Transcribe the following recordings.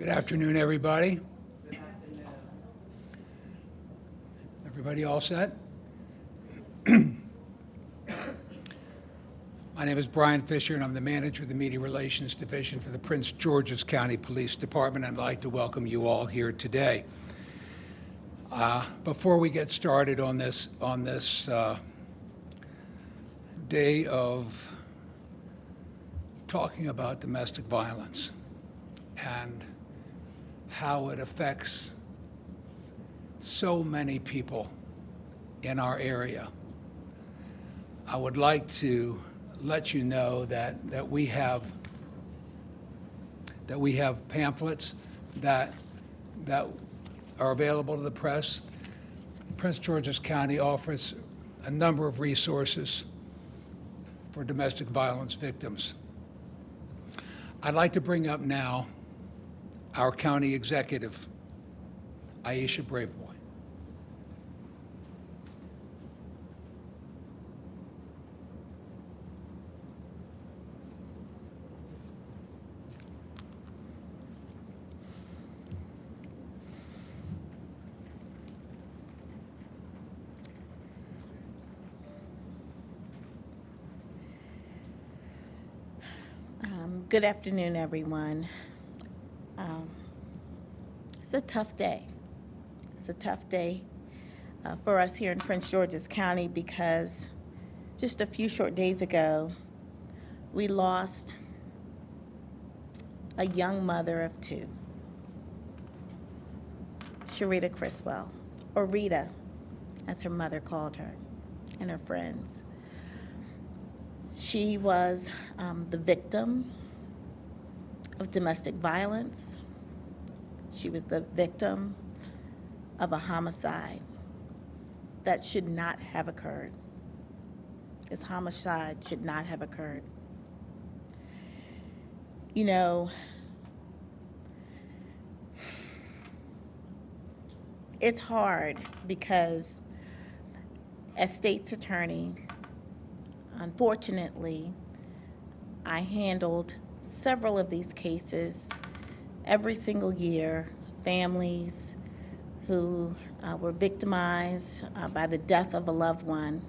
Good afternoon, everybody. Everybody all set? My name is Brian Fisher, and I'm the manager of the Media Relations Division for the Prince George's County Police Department. I'd like to welcome you all here today. Before we get started on this day of talking about domestic violence and how it affects so many people in our area, I would like to let you know that we have pamphlets that are available to the press. Prince George's County offers a number of resources for domestic violence victims. I'd like to bring up now our county executive, Aisha Braveboy. Good afternoon, everyone. It's a tough day. It's a tough day for us here in Prince George's County because just a few short days ago, we lost a young mother of two, Sharita Criswell, or Rita, as her mother called her, and her friends. She was the victim of domestic violence. She was the victim of a homicide that should not have occurred. This homicide should not have occurred. You know, it's hard because as state's attorney, unfortunately, I handled several of these cases every single year, families who were victimized by the death of a loved one.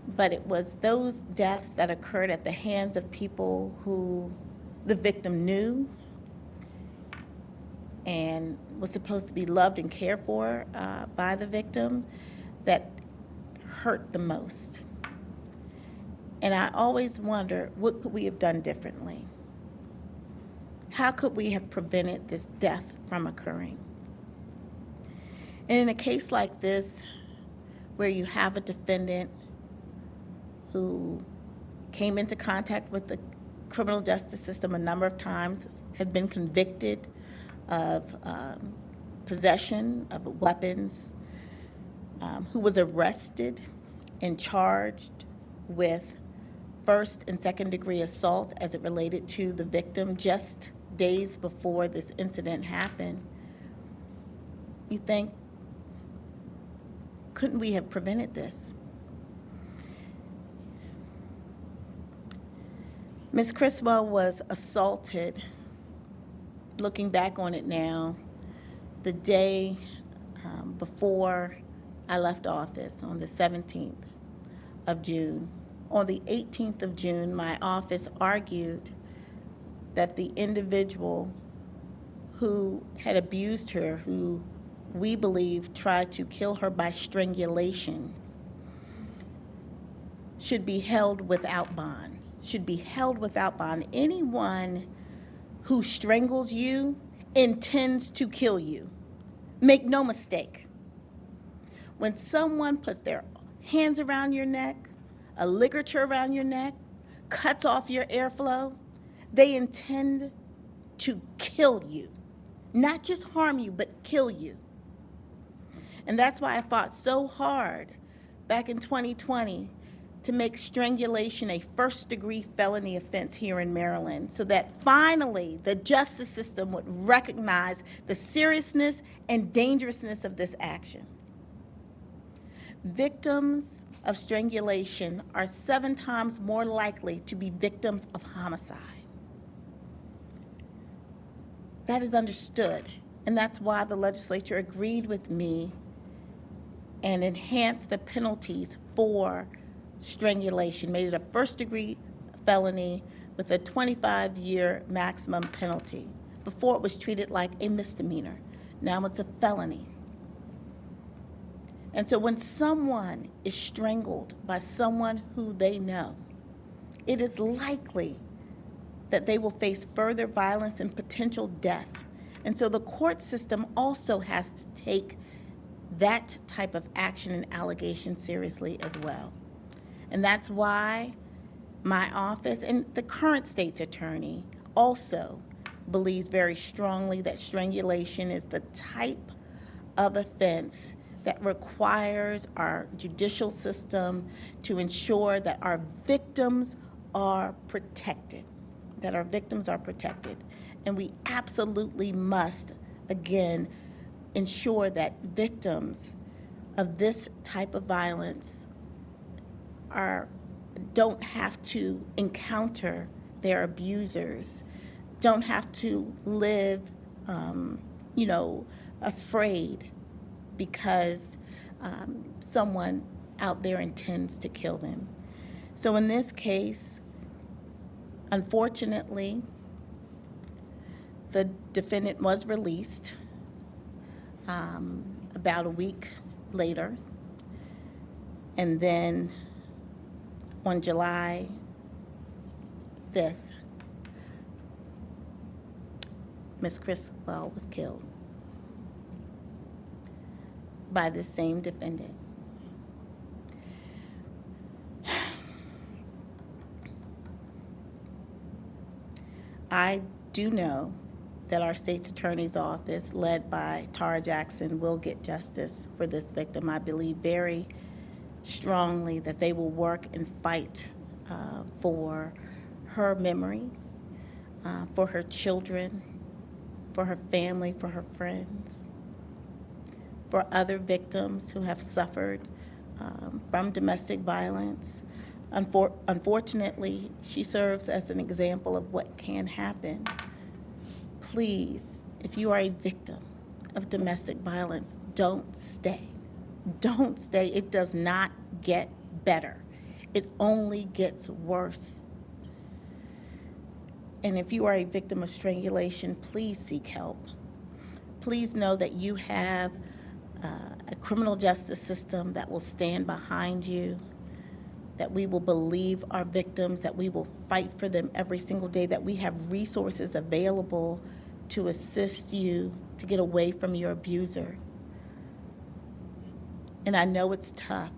But it was those deaths that occurred at the hands of people who the victim knew and was supposed to be loved and cared for by the victim that hurt the most. And I always wonder, what could we have done differently? How could we have prevented this death from occurring? And in a case like this, where you have a defendant who came into contact with the criminal justice system a number of times, had been convicted of possession of weapons, who was arrested and charged with first and second degree assault as it related to the victim just days before this incident happened, you think, couldn't we have prevented this? Ms. Criswell was assaulted, looking back on it now, the day before I left office on the 17th of June. On the 18th of June, my office argued that the individual who had abused her, who we believe tried to kill her by strangulation, should be held without bond. Should be held without bond. Anyone who strangles you intends to kill you. Make no mistake. When someone puts their hands around your neck, a ligature around your neck, cuts off your airflow, they intend to kill you. Not just harm you, but kill you. And that's why I fought so hard back in 2020 to make strangulation a first-degree felony offense here in Maryland, so that finally the justice system would recognize the seriousness and dangerousness of this action. Victims of strangulation are 7 times more likely to be victims of homicide. That is understood. And that's why the legislature agreed with me and enhanced the penalties for strangulation, made it a first-degree felony with a 25-year maximum penalty. Before, it was treated like a misdemeanor. Now it's a felony. And so when someone is strangled by someone who they know, it is likely that they will face further violence and potential death. And so the court system also has to take that type of action and allegation seriously as well. And that's why my office and the current state's attorney also believes very strongly that strangulation is the type of offense that requires our judicial system to ensure that our victims are protected, And we absolutely must, again, ensure that victims of this type of violence don't have to encounter their abusers, don't have to live, afraid because someone out there intends to kill them. So in this case, unfortunately, the defendant was released about a week later. And then on July 5th, Ms. Criswell was killed by the same defendant. I do know that our state's attorney's office, led by Tara Jackson, will get justice for this victim. I believe very strongly that they will work and fight for her memory, for her children, for her family, for her friends, for other victims who have suffered from domestic violence. Unfortunately, she serves as an example of what can happen. Please, if you are a victim of domestic violence, don't stay. Don't stay. It does not get better. It only gets worse. And if you are a victim of strangulation, please seek help. Please know that you have a criminal justice system that will stand behind you, that we will believe our victims, that we will fight for them every single day, that we have resources available to assist you to get away from your abuser. And I know it's tough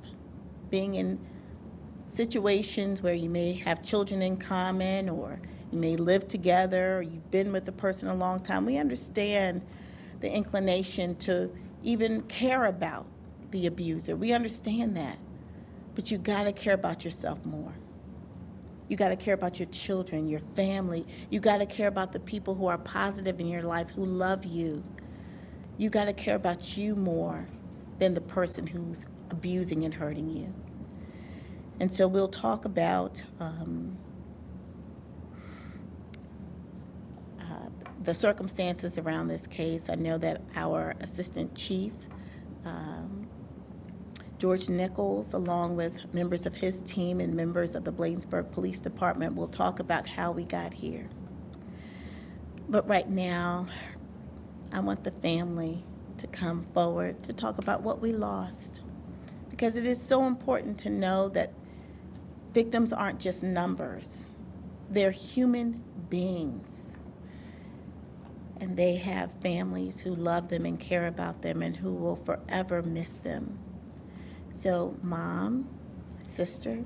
being in situations where you may have children in common, or you may live together, or you've been with a person a long time. We understand the inclination to even care about the abuser. We understand that. But you gotta care about yourself more. You gotta care about your children, your family. You gotta care about the people who are positive in your life, who love you. You gotta care about you more than the person who's abusing and hurting you. And so we'll talk about the circumstances around this case. I know that our Assistant Chief, George Nichols, along with members of his team and members of the Bladensburg Police Department, will talk about how we got here. But right now, I want the family to come forward to talk about what we lost, because it is so important to know that victims aren't just numbers. They're human beings. And they have families who love them and care about them and who will forever miss them. So, Mom, sister,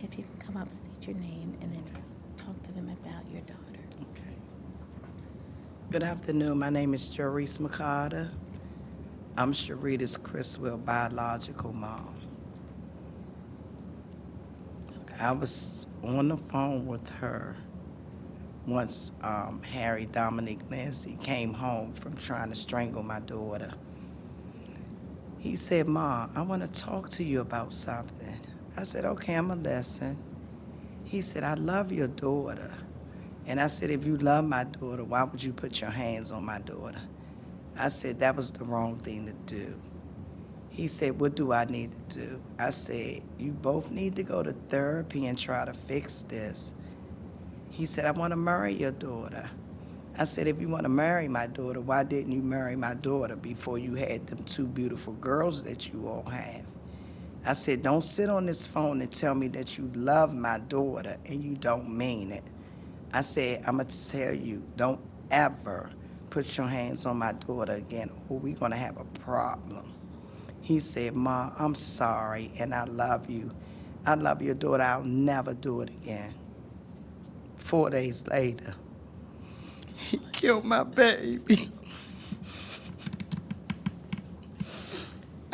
if you can come up and state your name and then talk to them about your daughter. Okay. Good afternoon. My name is Jerice McCarter. I'm Sharita's Criswell biological mom. I was on the phone with her once Harry Dominic Nancy came home from trying to strangle my daughter. He said, "Ma, I want to talk to you about something." I said, "Okay, I'm a listen." He said, I love your daughter. And I said, if you love my daughter, why would you put your hands on my daughter? I said, that was the wrong thing to do. He said, what do I need to do? I said, you both need to go to therapy and try to fix this. He said, I want to marry your daughter. I said, if you want to marry my daughter, why didn't you marry my daughter before you had them two beautiful girls that you all have? I said, don't sit on this phone and tell me that you love my daughter and you don't mean it. I said, I'm going to tell you, don't ever put your hands on my daughter again or we're going to have a problem. He said, Ma, I'm sorry and I love you. I love your daughter. I'll never do it again. 4 days later, he killed my baby.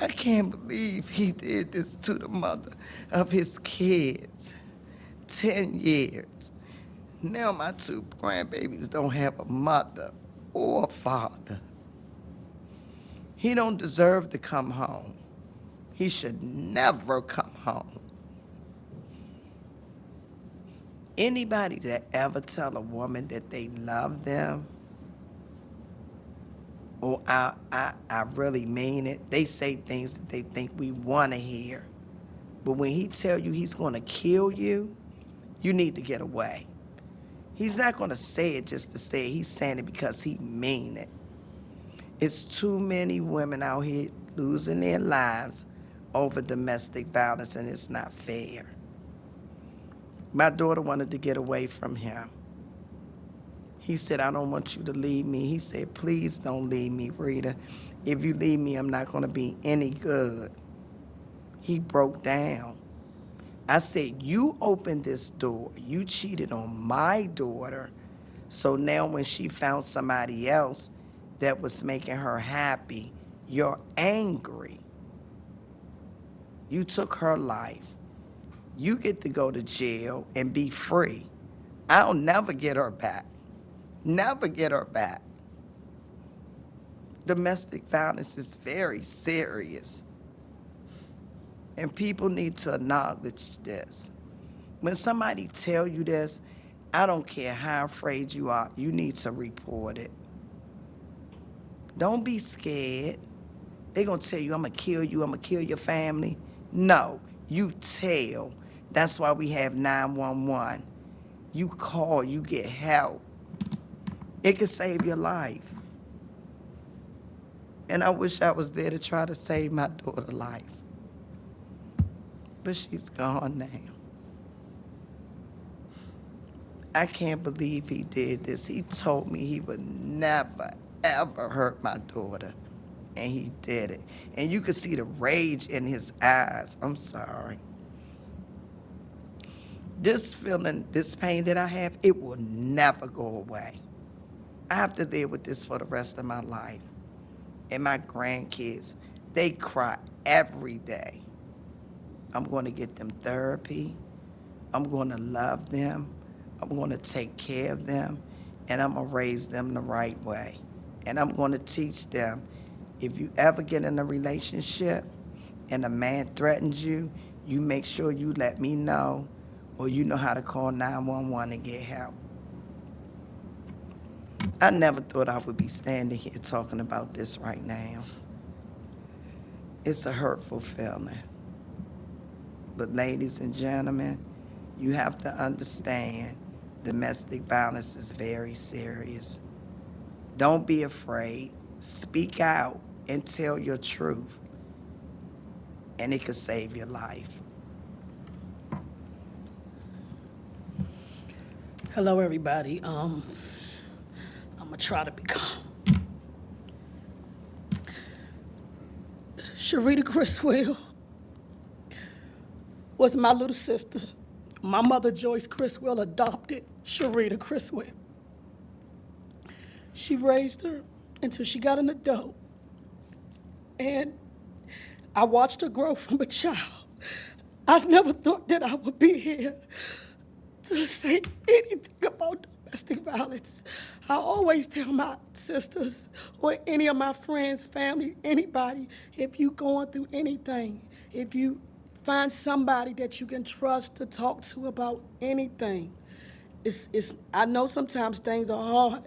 I can't believe he did this to the mother of his kids. 10 years. Now my two grandbabies don't have a mother or a father. He don't deserve to come home. He should never come home. Anybody that ever tell a woman that they love them, or I really mean it, they say things that they think we want to hear. But when he tell you he's going to kill you, you need to get away. He's not going to say it just to say it. He's saying it because he mean it. It's too many women out here losing their lives over domestic violence, and it's not fair. My daughter wanted to get away from him. He said, I don't want you to leave me. He said, please don't leave me, Rita. If you leave me, I'm not going to be any good. He broke down. I said, you opened this door. You cheated on my daughter. So now when she found somebody else that was making her happy, you're angry. You took her life. You get to go to jail and be free. I'll never get her back. Never get her back. Domestic violence is very serious. And people need to acknowledge this. When somebody tell you this, I don't care how afraid you are, you need to report it. Don't be scared. They're going to tell you, I'm going to kill you, I'm going to kill your family. No, you tell. That's why we have 911. You call, you get help. It could save your life. And I wish I was there to try to save my daughter's life. But she's gone now. I can't believe he did this. He told me he would never, ever hurt my daughter. And he did it. And you could see the rage in his eyes. I'm sorry. This feeling, this pain that I have, it will never go away. I have to deal with this for the rest of my life. And my grandkids, they cry every day. I'm going to get them therapy. I'm going to love them. I'm going to take care of them. And I'm going to raise them the right way. And I'm going to teach them, if you ever get in a relationship and a man threatens you, you make sure you let me know, or you know how to call 911 and get help. I never thought I would be standing here talking about this right now. It's a hurtful feeling. But ladies and gentlemen, you have to understand domestic violence is very serious. Don't be afraid. Speak out and tell your truth. And it could save your life. Hello, everybody. I'm gonna try to be calm. Sharita Criswell was my little sister. My mother, Joyce Criswell, adopted Sharita Criswell. She raised her until she got an adult. And I watched her grow from a child. I never thought that I would be here to say anything about domestic violence. I always tell my sisters or any of my friends, family, anybody, if you going through anything, if you Find somebody that you can trust to talk to about anything. I know sometimes things are hard.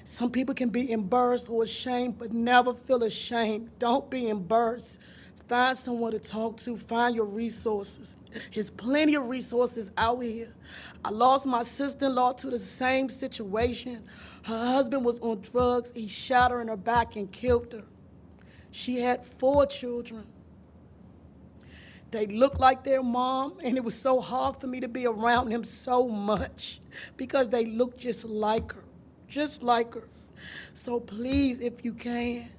Some people can be embarrassed or ashamed, but never feel ashamed. Don't be embarrassed. Find someone to talk to. Find your resources. There's plenty of resources out here. I lost my sister-in-law to the same situation. Her husband was on drugs. He shot her in her back and killed her. She had 4 children. They looked like their mom, and it was so hard for me to be around them so much because they looked just like her, just like her. So please, if you can,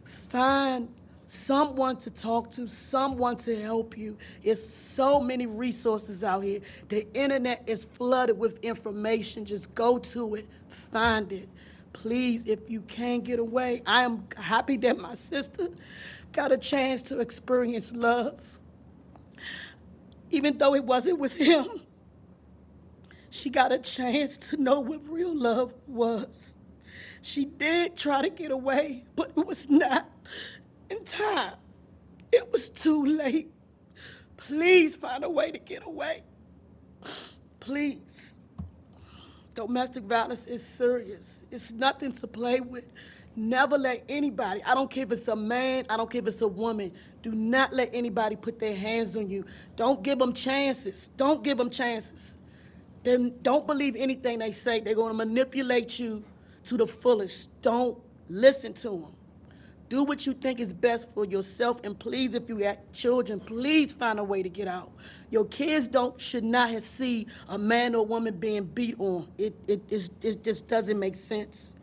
find someone to talk to, someone to help you. There's so many resources out here. The internet is flooded with information. Just go to it, find it. Please, if you can get away, I am happy that my sister got a chance to experience love. Even though it wasn't with him, she got a chance to know what real love was. She did try to get away, but it was not in time. It was too late. Please find a way to get away. Please. Domestic violence is serious. It's nothing to play with. Never let anybody, I don't care if it's a man, I don't care if it's a woman, do not let anybody put their hands on you. Don't give them chances. Don't give them chances. Don't believe anything they say. They're going to manipulate you to the fullest. Don't listen to them. Do what you think is best for yourself, and please, if you have children, please find a way to get out. Your kids should not have seen a man or woman being beat on. It just doesn't make sense.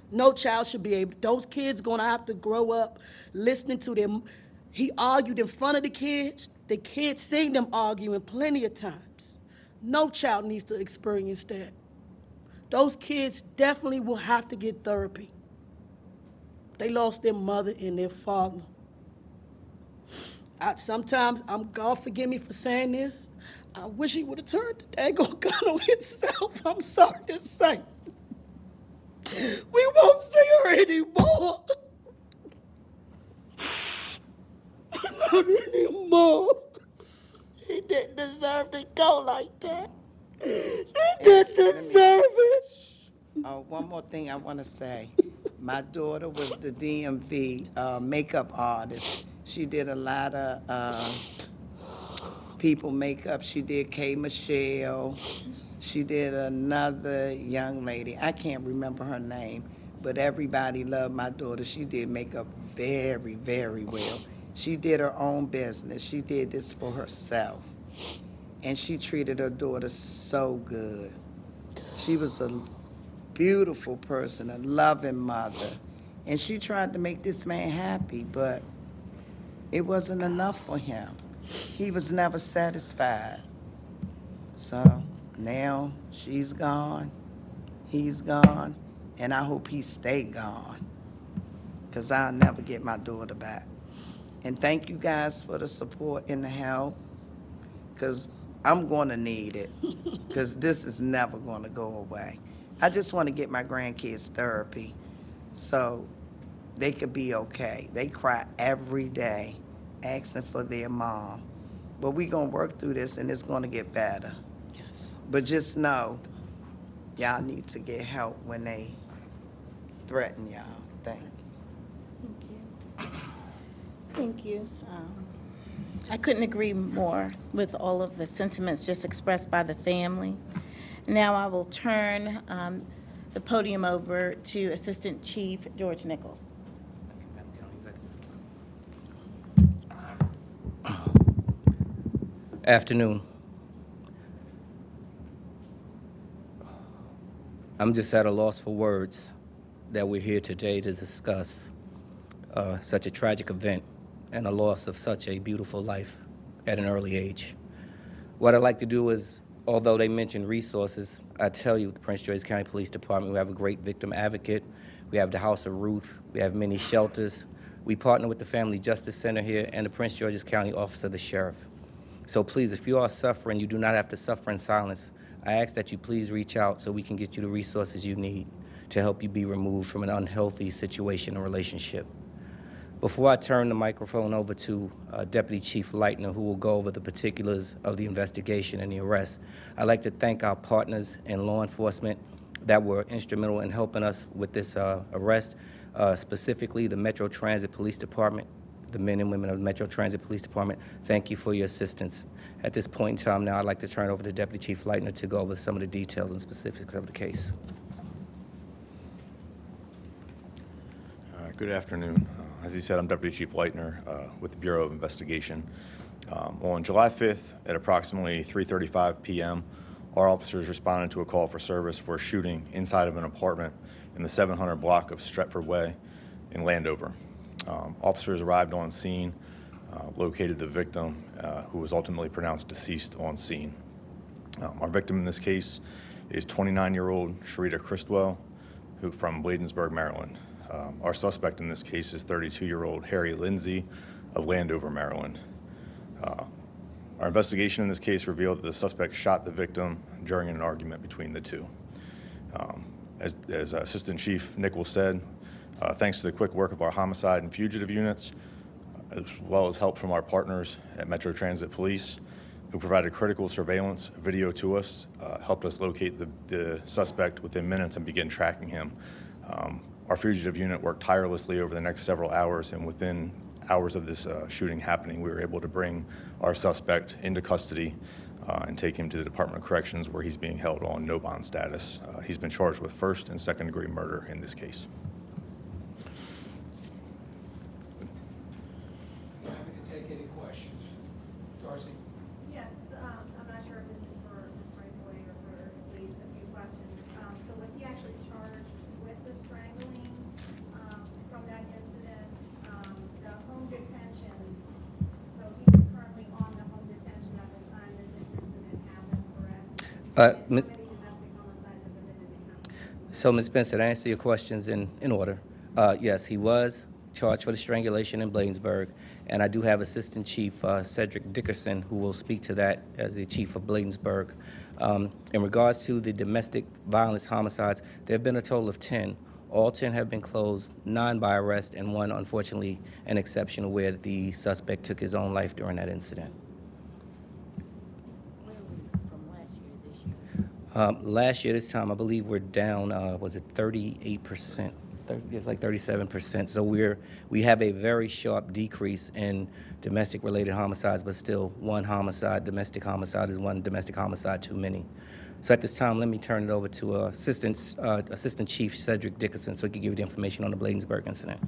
No child should be able. Those kids gonna have to grow up listening to them. He argued in front of the kids. The kids seen them arguing plenty of times. No child needs to experience that. Those kids definitely will have to get therapy. They lost their mother and their father. Sometimes, God forgive me for saying this, I wish he would have turned the daggone gun on himself. I'm sorry to say. We won't see her anymore. Not anymore. He didn't deserve to go like that. He didn't deserve it. One more thing I want to say. My daughter was the DMV makeup artist. She did a lot of people makeup. She did K. Michelle. She did another young lady. I can't remember her name, but everybody loved my daughter. She did makeup very, very well. She did her own business. She did this for herself. And she treated her daughter so good. She was a beautiful person, a loving mother. And she tried to make this man happy, but it wasn't enough for him. He was never satisfied. So now she's gone, he's gone, and I hope he stay gone, because I'll never get my daughter back. And thank you guys for the support and the help, because I'm going to need it, because this is never going to go away. I just want to get my grandkids therapy so they could be okay. They cry every day asking for their mom. But we're going to work through this, and it's going to get better. Yes. But just know, y'all need to get help when they threaten y'all. Thank you. Thank you. I couldn't agree more with all of the sentiments just expressed by the family. Now I will turn the podium over to Assistant Chief George Nichols. Afternoon. I'm just at a loss for words that we're here today to discuss such a tragic event and a loss of such a beautiful life at an early age. What I'd like to do is, although they mentioned resources, I tell you, the Prince George's County Police Department, we have a great victim advocate. We have the House of Ruth. We have many shelters. We partner with the Family Justice Center here and the Prince George's County Office of the Sheriff. So please, if you are suffering, you do not have to suffer in silence. I ask that you please reach out so we can get you the resources you need to help you be removed from an unhealthy situation or relationship. Before I turn the microphone over to Deputy Chief Leitner, who will go over the particulars of the investigation and the arrest, I'd like to thank our partners in law enforcement that were instrumental in helping us with this arrest, specifically the Metro Transit Police Department, the men and women of the Metro Transit Police Department. Thank you for your assistance. At this point in time now, I'd like to turn it over to Deputy Chief Leitner to go over some of the details and specifics of the case. Good afternoon. As you said, I'm Deputy Chief Leitner with the Bureau of Investigation. On July 5th at approximately 3:35 p.m., our officers responded to a call for service for a shooting inside of an apartment in the 700 block of Stretford Way in Landover. Officers arrived on scene, located the victim, who was ultimately pronounced deceased on scene. Our victim in this case is 29-year-old Sharita Christwell, who from Bladensburg, Maryland. Our suspect in this case is 32-year-old Harry Lindsay of Landover, Maryland. Our investigation in this case revealed that the suspect shot the victim during an argument between the two. As Assistant Chief Nichols said, thanks to the quick work of our homicide and fugitive units, as well as help from our partners at Metro Transit Police, who provided critical surveillance video to us, helped us locate the suspect within minutes and begin tracking him. Our fugitive unit worked tirelessly over the next several hours, and within hours of this shooting happening, we were able to bring our suspect into custody and take him to the Department of Corrections, where he's being held on no bond status. He's been charged with first and second degree murder in this case. Happy to take any questions. Darcy? Yes, I'm not sure if this is for Ms. Braithwaite or for Elise, a few questions. So was he actually charged with the strangling from that incident? The home detention, so he was currently on the home detention at the time that this incident happened, correct? How many domestic homicides have been encountered? So, Ms. Spencer, to answer your questions in order, yes, he was charged for the strangulation in Bladensburg, and I do have Assistant Chief Cedric Dickerson, who will speak to that as the Chief of Bladensburg. In regards to the domestic violence homicides, there have been a total of 10. All 10 have been closed, 9 by arrest, and 1, unfortunately, an exception where the suspect took his own life during that incident. Where are we from last year to this year? Last year, this time, I believe we're down, was it 38%? It's like 37%. So we have a very sharp decrease in domestic-related homicides, but still one homicide, domestic homicide is one domestic homicide too many. So at this time, let me turn it over to Assistant Chief Cedric Dickerson so he can give you the information on the Bladensburg incident.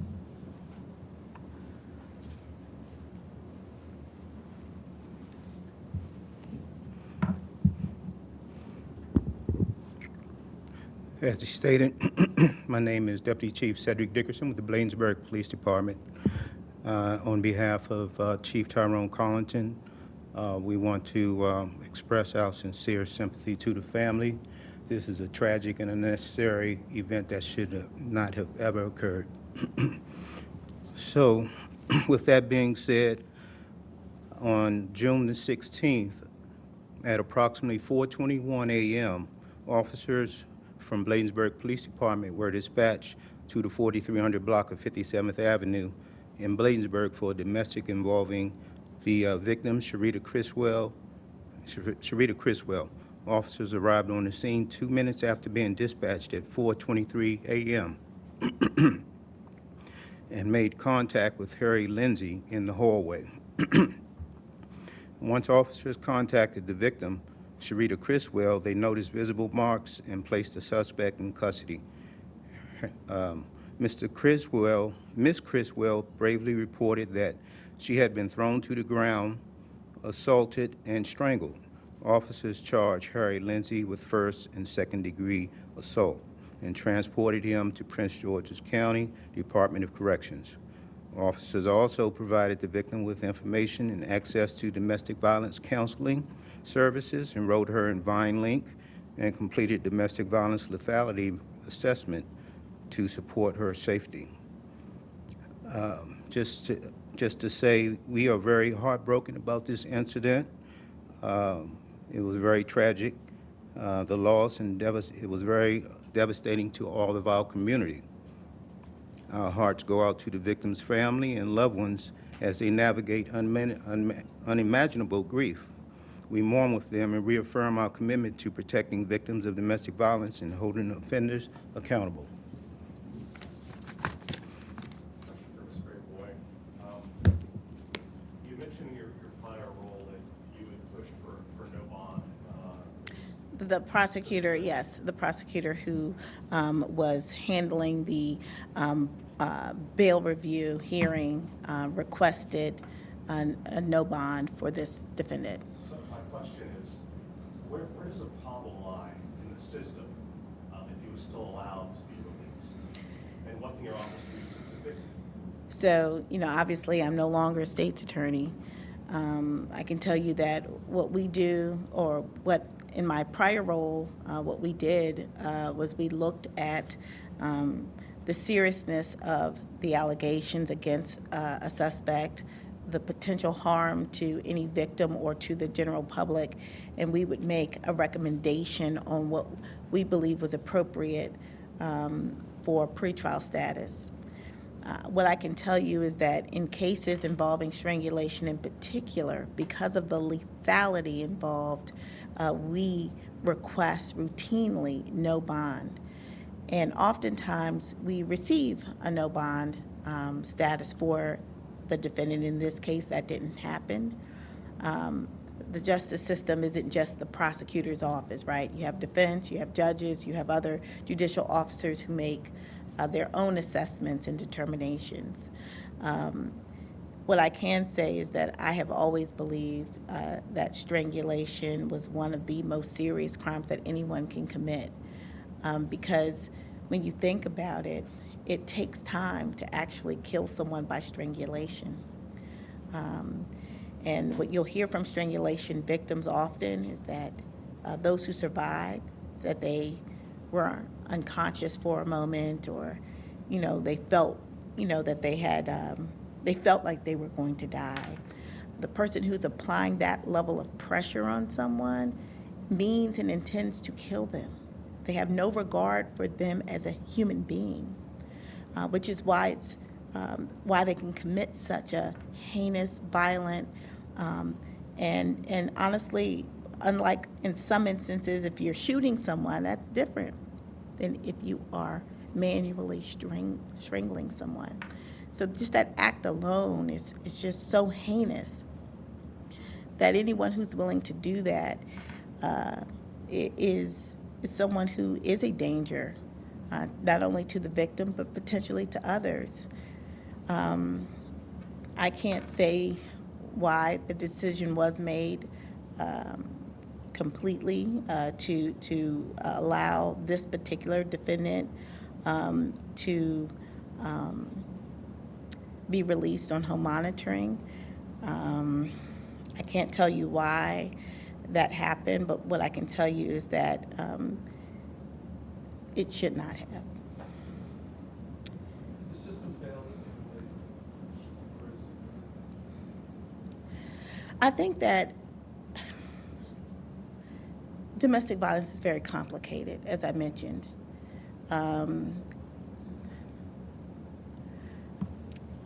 As he stated, my name is Deputy Chief Cedric Dickerson with the Bladensburg Police Department. On behalf of Chief Tyrone Collington, we want to express our sincere sympathy to the family. This is a tragic and unnecessary event that should not have ever occurred. So, with that being said, on June the 16th, at approximately 4:21 a.m., officers from Bladensburg Police Department were dispatched to the 4300 block of 57th Avenue in Bladensburg for a domestic involving the victim, Sharita Christwell. Officers arrived on the scene 2 minutes after being dispatched at 4:23 a.m. and made contact with Harry Lindsay in the hallway. Once officers contacted the victim, Sharita Christwell, they noticed visible marks and placed the suspect in custody. Miss Christwell bravely reported that she had been thrown to the ground, assaulted, and strangled. Officers charged Harry Lindsay with first and second degree assault and transported him to Prince George's County Department of Corrections. Officers also provided the victim with information and access to domestic violence counseling services, enrolled her in VineLink, and completed domestic violence lethality assessment to support her safety. Just to say, we are very heartbroken about this incident. It was very tragic, the loss, and it was very devastating to all of our community. Our hearts go out to the victim's family and loved ones as they navigate unimaginable grief. We mourn with them and reaffirm our commitment to protecting victims of domestic violence and holding offenders accountable. Ms. Grayboy. You mentioned in your prior role that you would push for no bond. The prosecutor, yes, the prosecutor who was handling the bail review hearing requested a no bond for this defendant. So my question is, where does the problem lie in the system if he was still allowed to be released? And what can your office do to fix it? So, obviously, I'm no longer a state's attorney. I can tell you that what we do, or what in my prior role, what we did was we looked at the seriousness of the allegations against a suspect, the potential harm to any victim or to the general public, and we would make a recommendation on what we believe was appropriate for pretrial status. What I can tell you is that in cases involving strangulation in particular, because of the lethality involved, we request routinely no bond. And oftentimes we receive a no bond status for the defendant. In this case, that didn't happen. The justice system isn't just the prosecutor's office, right? You have defense, you have judges, you have other judicial officers who make their own assessments and determinations. What I can say is that I have always believed that strangulation was one of the most serious crimes that anyone can commit, because when you think about it, it takes time to actually kill someone by strangulation. And what you'll hear from strangulation victims often is that those who survive, that they were unconscious for a moment, or, they felt, that they had, they felt like they were going to die. The person who's applying that level of pressure on someone means and intends to kill them. They have no regard for them as a human being, which is why it's why they can commit such a heinous, violent, and honestly, unlike in some instances, if you're shooting someone, that's different than if you are manually strangling someone. So just that act alone is just so heinous that anyone who's willing to do that is someone who is a danger, not only to the victim, but potentially to others. I can't say why the decision was made completely to allow this particular defendant to be released on home monitoring. I can't tell you why that happened, but what I can tell you is that it should not have. The system failed as I think that domestic violence is very complicated, as I mentioned.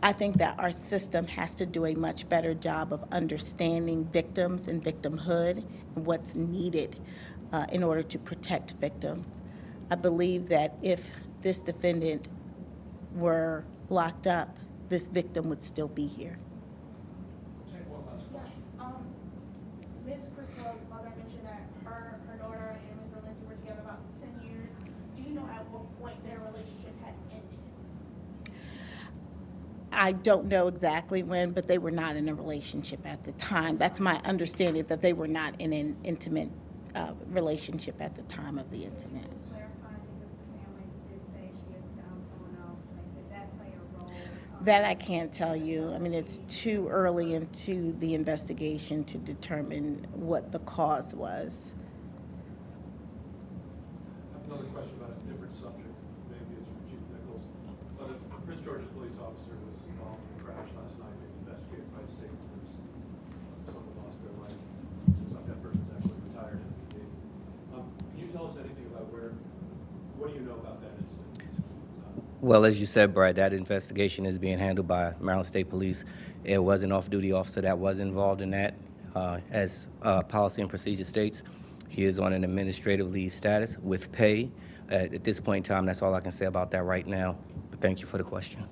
I think that our system has to do a much better job of understanding victims and victimhood and what's needed in order to protect victims. I believe that if this defendant were locked up, this victim would still be here. Ms. Criswell's mother mentioned that her daughter and Ms. Berlinski were together about 10 years. Do you know at what point their relationship had ended? I don't know exactly when, but they were not in a relationship at the time. That's my understanding, that they were not in an intimate relationship at the time of the incident. Just clarifying, because the family did say she had found someone else. Like, did that play a role? That I can't tell you. I mean, it's too early into the investigation to determine what the cause was. I have another question about a different subject. Maybe it's for Chief Nichols. But a Prince George's police officer was involved in a crash last night, being investigated by state police. Someone lost their life. Looks like that person's actually retired MPD. Can you tell us anything about what do you know about that incident? Well, as you said, Brad, that investigation is being handled by Maryland State Police. It was an off-duty officer that was involved in that. As policy and procedure states, he is on an administrative leave status with pay. At this point in time, that's all I can say about that right now. But thank you for the question.